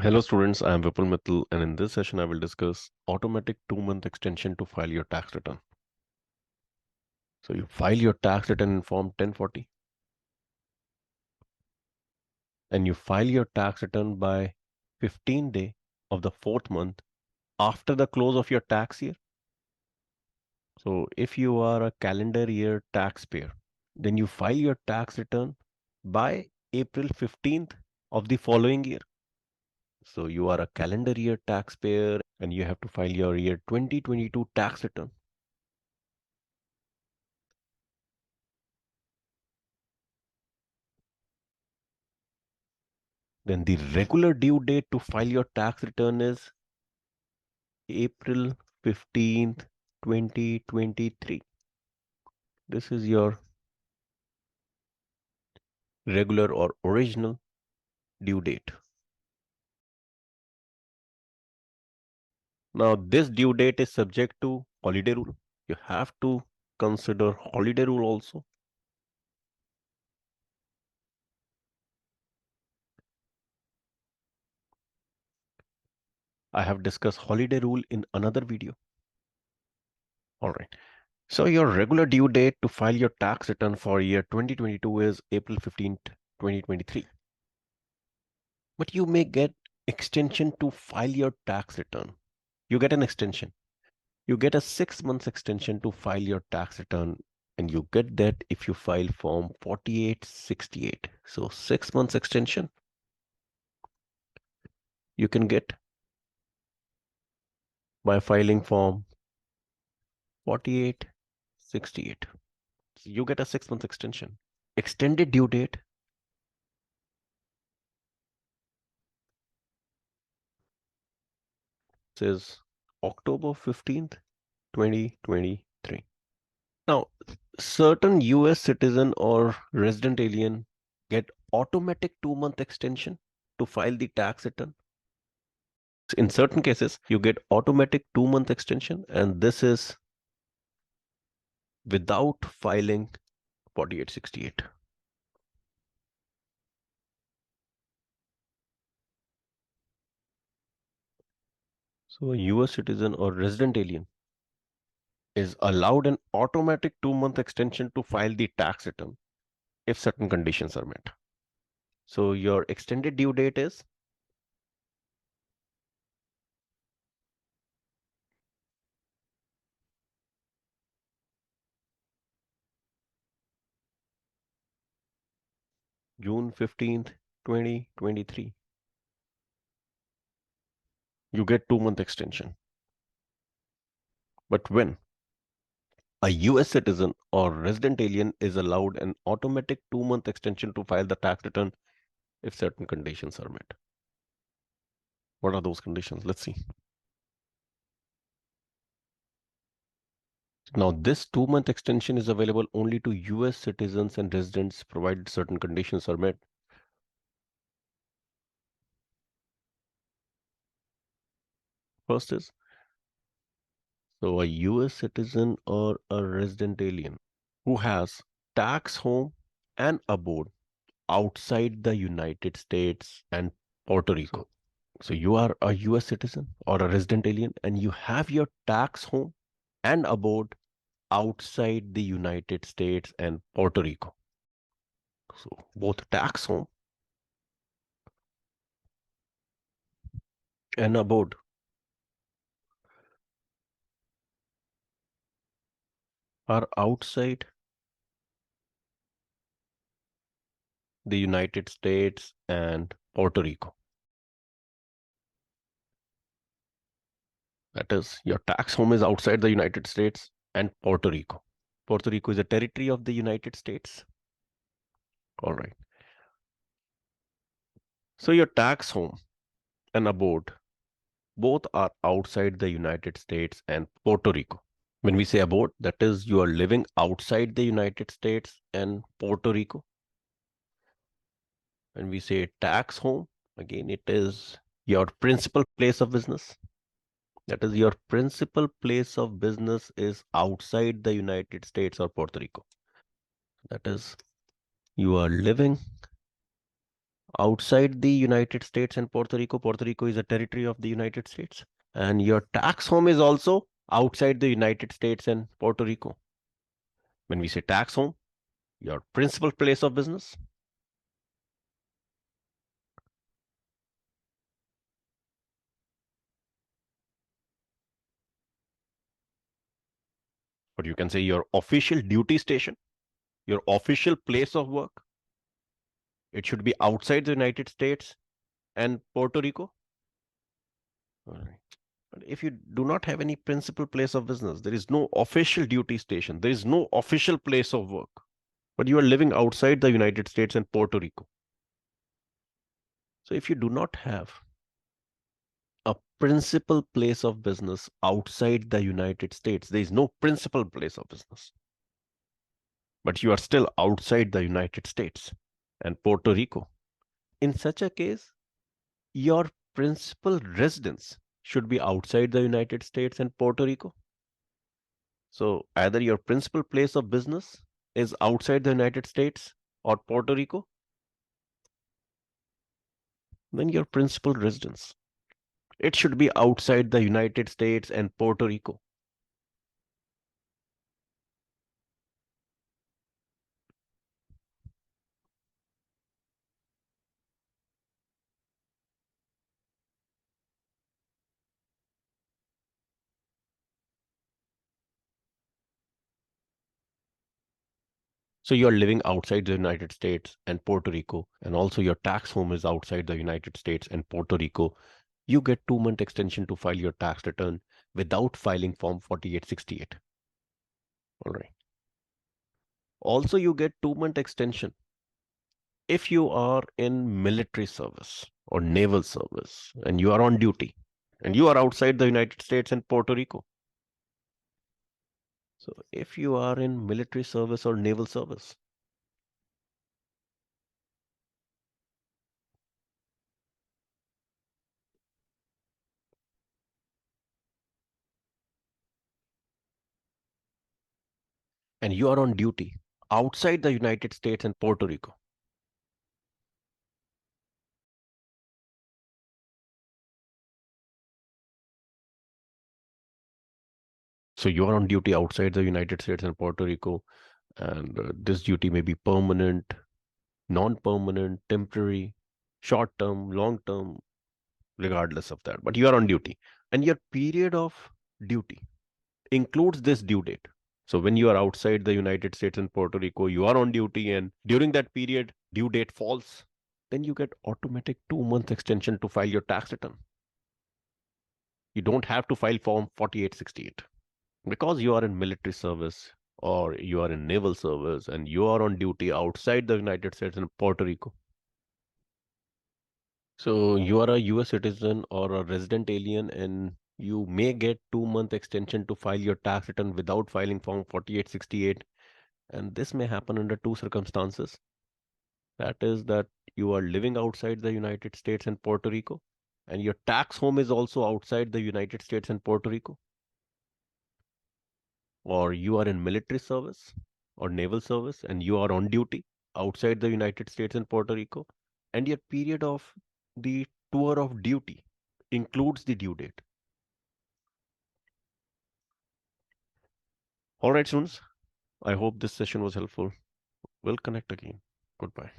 Hello students, I am Vipul Mittal and in this session I will discuss automatic 2-month extension to file your tax return. So you file your tax return in form 1040 and you file your tax return by 15th day of the 4th month after the close of your tax year. So if you are a calendar year taxpayer, then you file your tax return by April 15th of the following year. So you are a calendar year taxpayer and you have to file your year 2022 tax return. Then the regular due date to file your tax return is April 15th, 2023. This is your regular or original due date. Now, this due date is subject to holiday rule. You have to consider holiday rule also. I have discussed holiday rule in another video. All right. So your regular due date to file your tax return for year 2022 is April 15th, 2023. But you may get extension to file your tax return. You get an extension. You get a 6 months extension to file your tax return, and you get that if you file form 4868. So 6 months extension you can get by filing form 4868. So you get a 6 month extension. Extended due date is October 15th, 2023. Now, certain US citizen or resident alien get automatic 2-month extension to file the tax return. In certain cases, you get automatic 2-month extension, and this is without filing 4868. So a US citizen or resident alien is allowed an automatic 2-month extension to file the tax return if certain conditions are met. So your extended due date is June 15th, 2023. You get 2-month extension. But when a US citizen or resident alien is allowed an automatic 2-month extension to file the tax return if certain conditions are met. What are those conditions? Let's see. Now, this 2-month extension is available only to US citizens and residents provided certain conditions are met. First is, so a US citizen or a resident alien who has tax home and abode outside the United States and Puerto Rico. So you are a US citizen or a resident alien and you have your tax home and abode outside the United States and Puerto Rico. So both tax home and abode are outside the United States and Puerto Rico. That is, your tax home is outside the United States and Puerto Rico. Puerto Rico is a territory of the United States. All right. So your tax home and abode both are outside the United States and Puerto Rico. When we say abode, that is you are living outside the United States and Puerto Rico. When we say tax home, again, it is your principal place of business. That is your principal place of business is outside the United States or Puerto Rico. That is you are living outside the United States and Puerto Rico. Puerto Rico is a territory of the United States. And your tax home is also outside the United States and Puerto Rico. When we say tax home, your principal place of business, or you can say your official duty station, your official place of work. It should be outside the United States and Puerto Rico. All right. But if you do not have any principal place of business, there is no official duty station, there is no official place of work, but you are living outside the United States and Puerto Rico. So if you do not have a principal place of business outside the United States, there is no principal place of business, but you are still outside the United States and Puerto Rico. In such a case, your principal residence should be outside the United States and Puerto Rico. So either your principal place of business is outside the United States or Puerto Rico, then your principal residence, it should be outside the United States and Puerto Rico. So you're living outside the United States and Puerto Rico, and also your tax home is outside the United States and Puerto Rico. You get 2 month extension to file your tax return without filing Form 4868. All right. Also, you get 2 month extension if you are in military service or naval service and you are on duty and you are outside the United States and Puerto Rico. So if you are in military service or naval service, and you are on duty outside the United States and Puerto Rico, so you are on duty outside the United States and Puerto Rico, and this duty may be permanent, non-permanent, temporary, short-term, long-term, regardless of that. But you are on duty, and your period of duty includes this due date. So when you are outside the United States and Puerto Rico, you are on duty, and during that period, due date falls, then you get automatic 2 month extension to file your tax return. You don't have to file Form 4868 because you are in military service or you are in naval service and you are on duty outside the United States and Puerto Rico. So you are a US citizen or a resident alien, and you may get 2 month extension to file your tax return without filing Form 4868. And this may happen under two circumstances. That is that you are living outside the United States and Puerto Rico, and your tax home is also outside the United States and Puerto Rico, or you are in military service or naval service and you are on duty outside the United States and Puerto Rico, and your period of the tour of duty includes the due date. All right, students, I hope this session was helpful. We'll connect again. Goodbye.